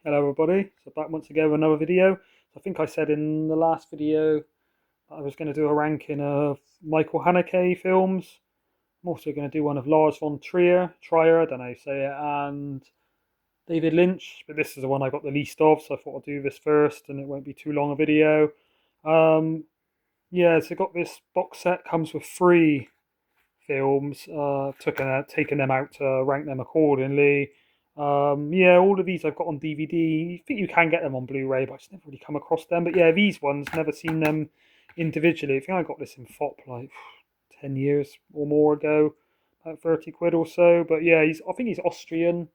Hello everybody, so back once again with another video. So I think I said in the last video that I was going to do a ranking of Michael Haneke films. I'm also going to do one of Lars von Trier, I don't know how you say it, and David Lynch, but this is the one I got the least of, so I thought I'll do this first and it won't be too long a video. Um, yeah, so I got this box set, comes with three films, taken them out to rank them accordingly. Yeah, all of these I've got on DVD. I think you can get them on Blu-ray, but I just never really come across them. But yeah, these ones, never seen them individually. I think I got this in FOP like 10 years or more ago, about 30 quid or so. But yeah, I think he's Austrian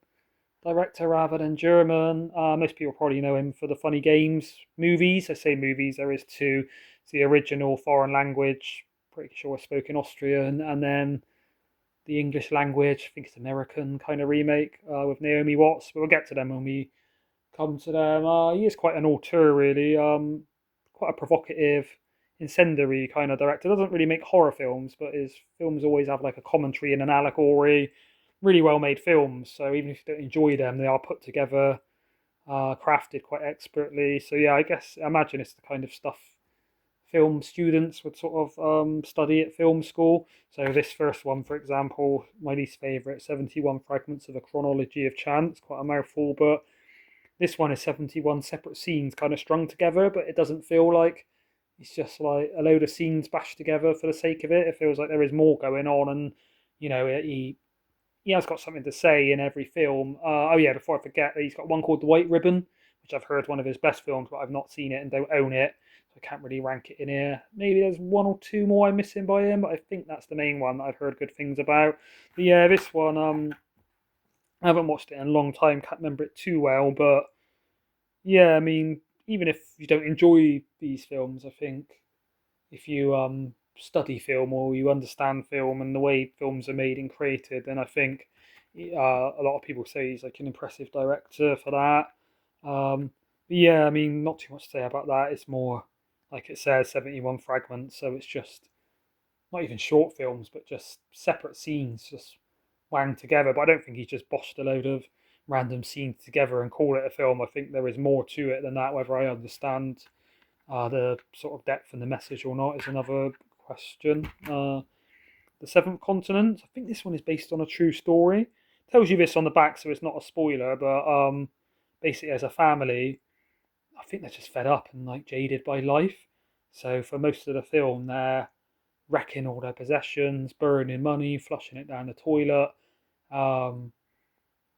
director rather than German. Most people probably know him for the Funny Games movies. I say movies, there is two. It's the original foreign language, pretty sure it's spoken Austrian, and then the English language, I think it's American kind of remake with Naomi Watts. But we'll get to them when we come to them. He is quite an auteur, really. Quite a provocative, incendiary kind of director. Doesn't really make horror films, but his films always have like a commentary and an allegory. Really well made films. So even if you don't enjoy them, they are put together, crafted quite expertly. So yeah, I imagine it's the kind of stuff film students would sort of study at film school. So this first one, for example, my least favourite, 71 Fragments of a Chronology of Chance, quite a mouthful, but this one is 71 separate scenes kind of strung together, but it doesn't feel like it's just like a load of scenes bashed together for the sake of it. It feels like there is more going on, and he has got something to say in every film. Oh yeah, before I forget, he's got one called The White Ribbon, which I've heard one of his best films, but I've not seen it and don't own it, so I can't really rank it in here. Maybe there's one or two more I'm missing by him, but I think that's the main one that I've heard good things about. But yeah, this one, I haven't watched it in a long time, can't remember it too well, but yeah, I mean, even if you don't enjoy these films, I think if you study film or you understand film and the way films are made and created, then I think a lot of people say he's like an impressive director for that. But yeah, I mean, not too much to say about that. It's more like it says 71 fragments, so it's just not even short films, but just separate scenes, just wang together. But I don't think he's just bossed a load of random scenes together and call it a film. I think there is more to it than that. Whether I understand the sort of depth and the message or not is another question. The Seventh Continent. I think this one is based on a true story. Tells you this on the back, so it's not a spoiler. But basically, as a family, I think they're just fed up and like jaded by life. So for most of the film, they're wrecking all their possessions, burning money, flushing it down the toilet, um,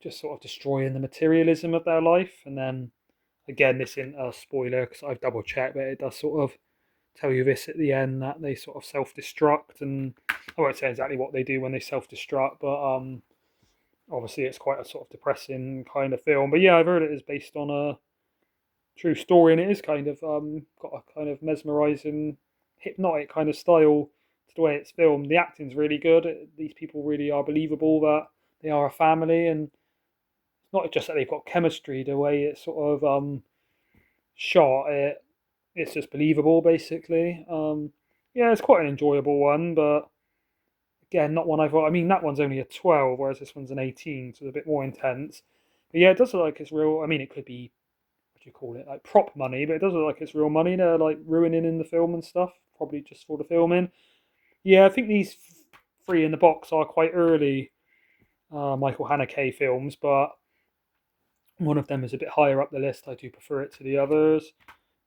just sort of destroying the materialism of their life. And then again, this isn't a spoiler because I've double checked, but it does sort of tell you this at the end that they sort of self destruct, and I won't say exactly what they do when they self destruct, but obviously it's quite a sort of depressing kind of film. But yeah, I've heard it is based on a true story, and it is kind of got a kind of mesmerizing, hypnotic kind of style to the way it's filmed. The acting's really good. These people really are believable that they are a family, and it's not just that they've got chemistry. The way it's sort of shot, it's just believable, basically. Yeah, it's quite an enjoyable one, but again, not one I've. I mean, that one's only a 12, whereas this one's an 18, so it's a bit more intense. But yeah, it does look like it's real. I mean, it could be what do you call it, like prop money, but it does look like it's real money. They're like ruining in the film and stuff, probably just for the filming. Yeah, I think these three in the box are quite early Michael Haneke films, but one of them is a bit higher up the list. I do prefer it to the others.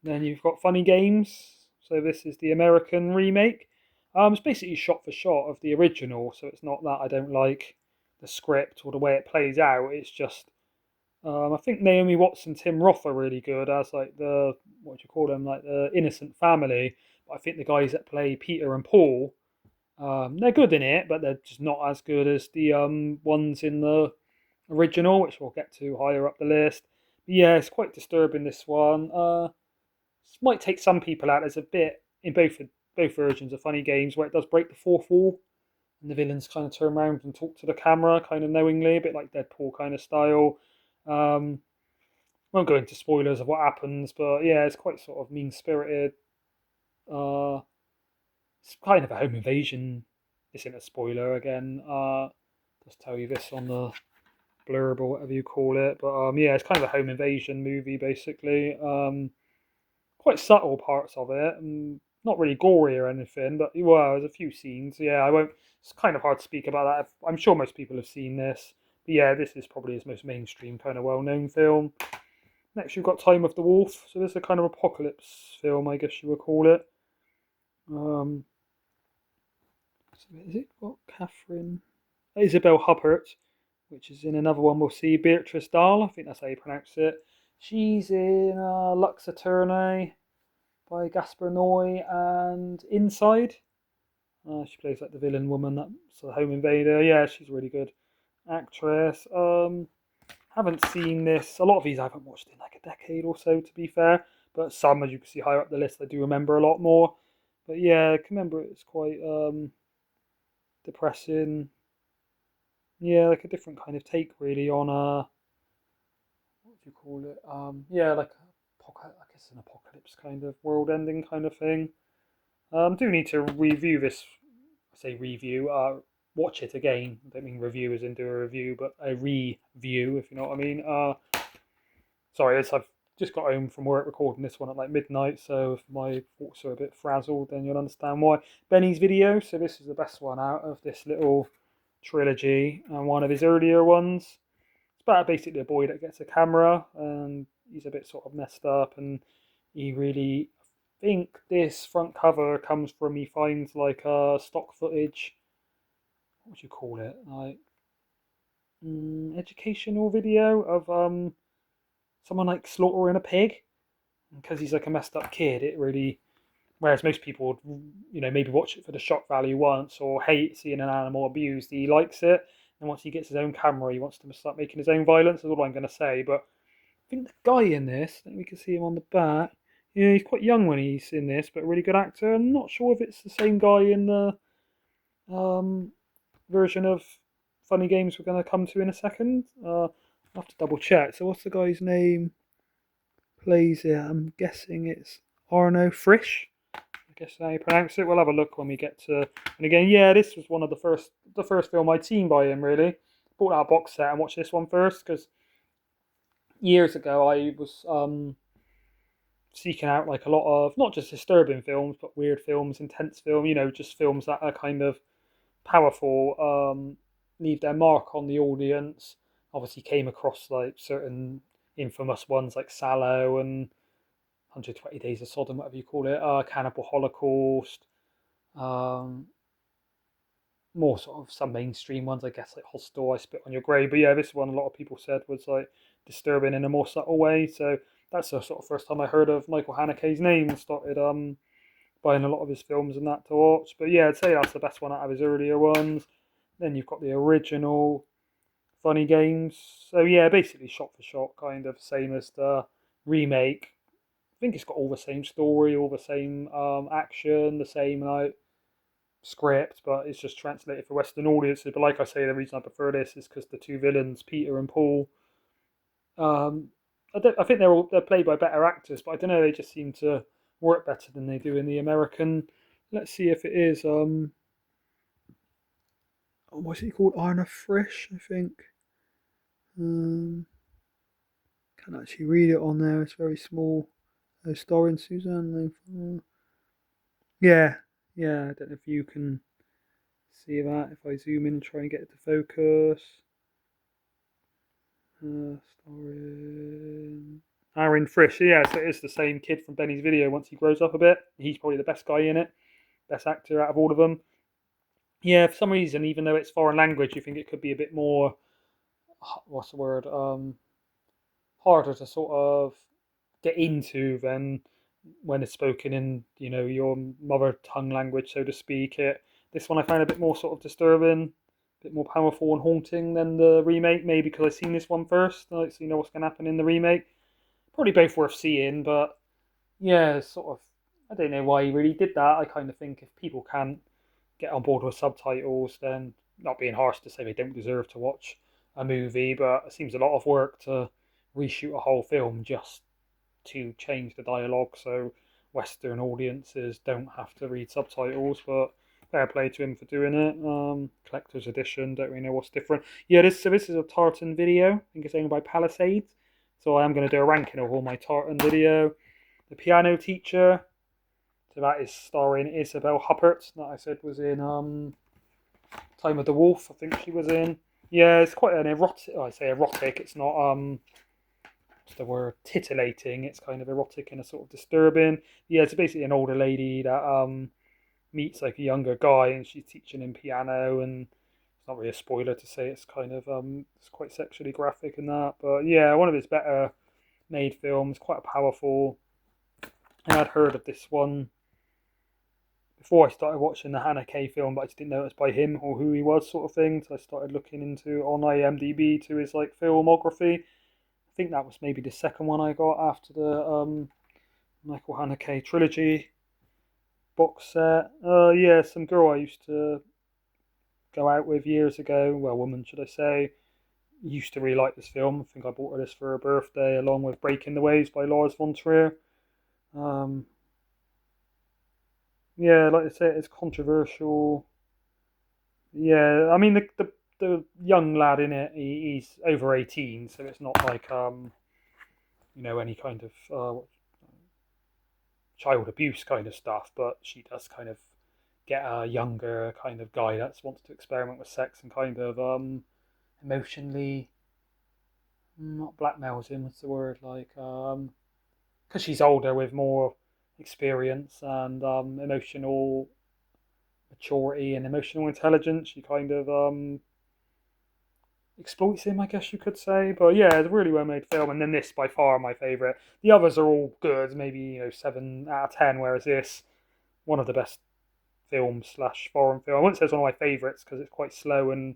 Then you've got Funny Games. So this is the American remake. It's basically shot for shot of the original, so it's not that I don't like the script or the way it plays out. It's just I think Naomi Watts and Tim Roth are really good as like the what do you call them, like the innocent family. But I think the guys that play Peter and Paul, they're good in it, but they're just not as good as the ones in the original, which we'll get to higher up the list. But yeah, it's quite disturbing this one. Might take some people out. There's a bit in both versions of Funny Games where it does break the fourth wall, and the villains kind of turn around and talk to the camera, kind of knowingly, a bit like Deadpool kind of style. Um, won't go into spoilers of what happens, but yeah, it's quite sort of mean spirited. Uh, it's kind of a home invasion. This isn't a spoiler again. Just tell you this on the blurb or whatever you call it. But yeah, it's kind of a home invasion movie basically. Quite subtle parts of it, and not really gory or anything. But well, there's a few scenes. Yeah, I won't. It's kind of hard to speak about that. I'm sure most people have seen this. But yeah, this is probably his most mainstream kind of well-known film. Next, you've got Time of the Wolf. So this is a kind of apocalypse film, I guess you would call it. Um, so is it got Catherine Isabel Huppert, which is in another one we'll see. Beatrice Dahl, I think that's how you pronounce it. She's in Lux Eternae by Gaspar Noé and Inside. She plays like the villain woman, that's the home invader. Yeah, she's a really good actress. Haven't seen this. A lot of these I haven't watched in like a decade or so, to be fair. But some, as you can see higher up the list, I do remember a lot more. But yeah, I can remember it's quite depressing. Yeah, like a different kind of take really on what do you call it? Yeah, like I guess an apocalypse kind of world ending kind of thing. Do need to review this. I say review. Watch it again. I don't mean review as in do a review, but a review, if you know what I mean. Sorry, as I've just got home from work recording this one at like midnight, so if my thoughts are a bit frazzled, then you'll understand why. Benny's video. So this is the best one out of this little trilogy, and one of his earlier ones. It's about basically a boy that gets a camera, and he's a bit sort of messed up, and he really think this front cover comes from he finds like stock footage. What would you call it? Like educational video of someone like slaughtering a pig, because he's like a messed up kid. It really, whereas most people would, maybe watch it for the shock value once or hate seeing an animal abused. He likes it, and once he gets his own camera, he wants to start making his own violence. That's all I'm going to say. But I think the guy in this, I think we can see him on the back. Yeah, he's quite young when he's in this, but a really good actor. I'm not sure if it's the same guy in the um, version of Funny Games we're going to come to in a second. I'll have to double check. So, what's the guy's name? Plays it. I'm guessing it's Arno Frisch. I guess how you pronounce it. We'll have a look when we get to. And again, yeah, this was one of the first film I'd seen by him. Really, bought that box set and watched this one first because years ago I was seeking out like a lot of not just disturbing films, but weird films, intense film. Just films that are kind of powerful, leave their mark on the audience. Obviously, came across like certain infamous ones like Sallow and 120 Days of Sodom, whatever you call it, Cannibal Holocaust. Um, More sort of some mainstream ones, I guess, like Hostel, I Spit on Your Grave. But yeah, this one a lot of people said was like disturbing in a more subtle way. So that's the sort of first time I heard of Michael Haneke's name and started buying a lot of his films and that to watch. But yeah, I'd say that's the best one out of his earlier ones. Then you've got the original Funny Games. So yeah, basically shot for shot, kind of same as the remake. I think it's got all the same story, all the same action, the same like script, but it's just translated for Western audiences. But like I say, the reason I prefer this is because the two villains, Peter and Paul, um, I think they're played by better actors, but I don't know. They just seem to work better than they do in the American. Let's see if it is. What's he called? Arna Frisch, I think. Can't actually read it on there. It's very small. Starring Suzanne. Yeah, yeah. I don't know if you can see that. If I zoom in and try and get it to focus. Starring Aaron Frisch. Yeah, so it's the same kid from Benny's video. Once he grows up a bit, he's probably the best guy in it. Best actor out of all of them. Yeah, for some reason, even though it's foreign language, you think it could be a bit more. What's the word? Harder to sort of get into than when it's spoken in your mother tongue language, so to speak. This one I found a bit more sort of disturbing, a bit more powerful and haunting than the remake. Maybe because I've seen this one first, so you know what's going to happen in the remake. Probably both worth seeing, but yeah, sort of. I don't know why he really did that. I kind of think if people can't get on board with subtitles, then not being harsh to say they don't deserve to watch a movie, but it seems a lot of work to reshoot a whole film just to change the dialogue so Western audiences don't have to read subtitles. But fair play to him for doing it. Collector's edition, don't really know what's different. Yeah, this is a tartan video. I think it's owned by Palisades. So I am going to do a ranking of all my tartan video. The Piano Teacher. So that is starring Isabel Huppert, that I said was in Time of the Wolf. I think she was in. Yeah, it's quite an erotic. I say erotic. It's not what's the word? Titillating. It's kind of erotic and a sort of disturbing. Yeah, it's basically an older lady that meets like a younger guy, and she's teaching him piano. And it's not really a spoiler to say it's kind of it's quite sexually graphic and that. But yeah, one of his better made films. Quite powerful. And I'd heard of this one before I started watching the Haneke film, but I just didn't know it was by him or who he was, sort of thing. So I started looking into on IMDb to his like filmography. I think that was maybe the second one I got after the Michael Haneke trilogy box set. Yeah, some girl I used to go out with years ago, well, woman should I say, used to really like this film. I think I bought her this for her birthday, along with Breaking the Waves by Lars von Trier. Um, yeah, like I say, it's controversial. Yeah, I mean the young lad in it, he's over 18, so it's not like any kind of child abuse kind of stuff. But she does kind of get a younger kind of guy that wants to experiment with sex and kind of emotionally not blackmails him. What's the word? Like because she's older with more experience and emotional maturity and emotional intelligence. She kind of exploits him, I guess you could say. But yeah, it's a really well made film. And then this, by far, my favourite. The others are all good, maybe 7 out of 10. Whereas this, one of the best films slash foreign film. I wouldn't say it's one of my favourites because it's quite slow and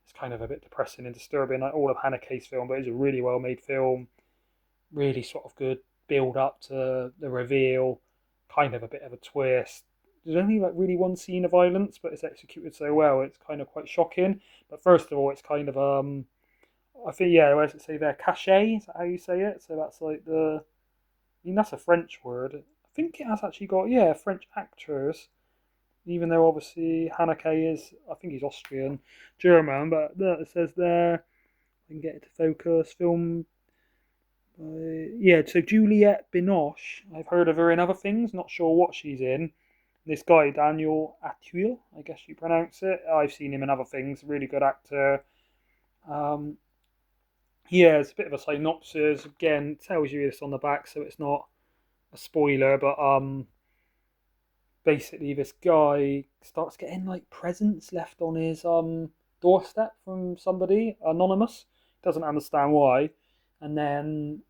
it's kind of a bit depressing and disturbing, like all of Haneke's film. But it's a really well made film. Really sort of good build up to the reveal. Kind of a bit of a twist. There's only like really one scene of violence, but it's executed so well. It's kind of quite shocking. But first of all, it's kind of I think yeah, where does it say there? Cachet, is that how you say it? So that's like that's a French word. I think it has actually got French actors. Even though obviously Haneke is, I think he's Austrian, German, but it says there. I can get it to focus. Film. So Juliette Binoche. I've heard of her in other things. Not sure what she's in. This guy, Daniel Auteuil, I guess you pronounce it. I've seen him in other things. Really good actor. Um, yeah, it's a bit of a synopsis. Again, tells you this on the back, so it's not a spoiler. But basically, this guy starts getting like presents left on his doorstep from somebody anonymous. Doesn't understand why, and then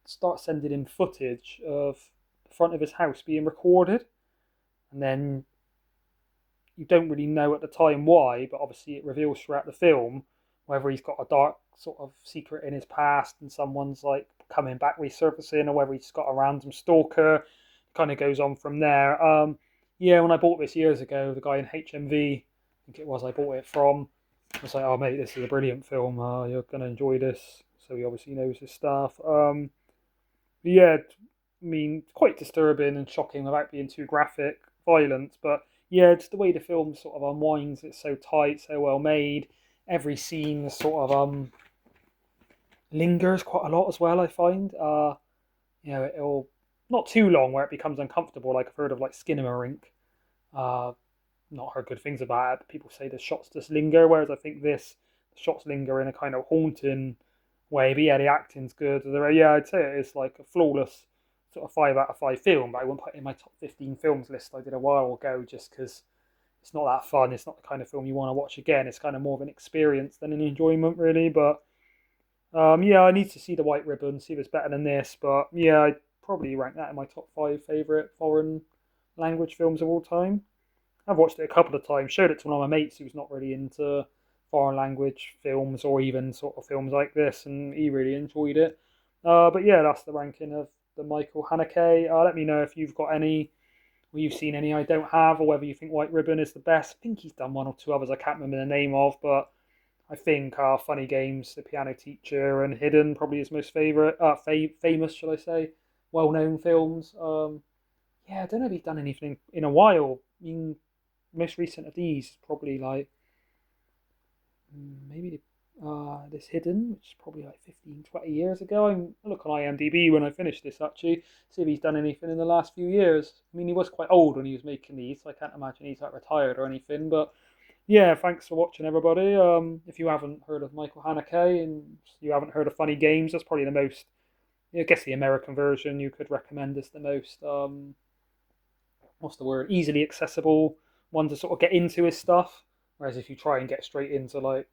starts sending him footage of the front of his house being recorded. And then you don't really know at the time why, but obviously it reveals throughout the film whether he's got a dark sort of secret in his past and someone's like coming back resurfacing, or whether he's got a random stalker. It kind of goes on from there. Yeah, when I bought this years ago, the guy in HMV, I think it was, I bought it from, I was like, oh mate, this is a brilliant film. You're gonna enjoy this. So he obviously knows his stuff. Yeah, I mean, quite disturbing and shocking without being too graphic, violent, but yeah, just the way the film sort of unwinds. It's so tight, so well made. Every scene sort of lingers quite a lot as well. I find, it'll not too long where it becomes uncomfortable. Like I've heard of like Skinamarink. Uh, not heard good things about it. But people say the shots just linger, whereas I think the shots linger in a kind of haunting way. But yeah, the acting's good. Yeah, I'd say it is like a flawless sort of 5 out of 5 film. But I wouldn't put it in my top 15 films list I did a while ago, just because it's not that fun. It's not the kind of film you want to watch again. It's kind of more of an experience than an enjoyment, really. But yeah, I need to see The White Ribbon, see if it's better than this. But yeah, I'd probably rank that in my top 5 favourite foreign language films of all time. I've watched it a couple of times, showed it to one of my mates who's not really into foreign language films or even sort of films like this, and he really enjoyed it. But yeah, that's the ranking of the Michael Haneke. Let me know if you've got any, or you've seen any I don't have, or whether you think White Ribbon is the best. I think he's done one or two others I can't remember the name of, but I think Funny Games, The Piano Teacher, and Hidden probably his most famous, shall I say, well-known films. Yeah, I don't know if he's done anything in a while. I mean, most recent of these is probably like maybe this Hidden, which is probably like 15, 20 years ago. I look on IMDb when I finish this actually, see if he's done anything in the last few years. I mean, he was quite old when he was making these, so I can't imagine he's like retired or anything. But yeah, thanks for watching, everybody. If you haven't heard of Michael Haneke and you haven't heard of Funny Games, that's probably the most. I guess the American version you could recommend is the most. What's the word? Easily accessible one to sort of get into his stuff. Whereas if you try and get straight into like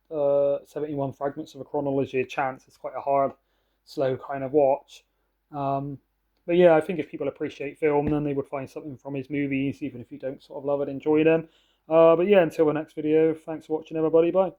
71 fragments of a chronology of chance, it's quite a hard, slow kind of watch. Um, but yeah, I think if people appreciate film, then they would find something from his movies, even if you don't sort of love and enjoy them. But yeah, until the next video, thanks for watching, everybody. Bye.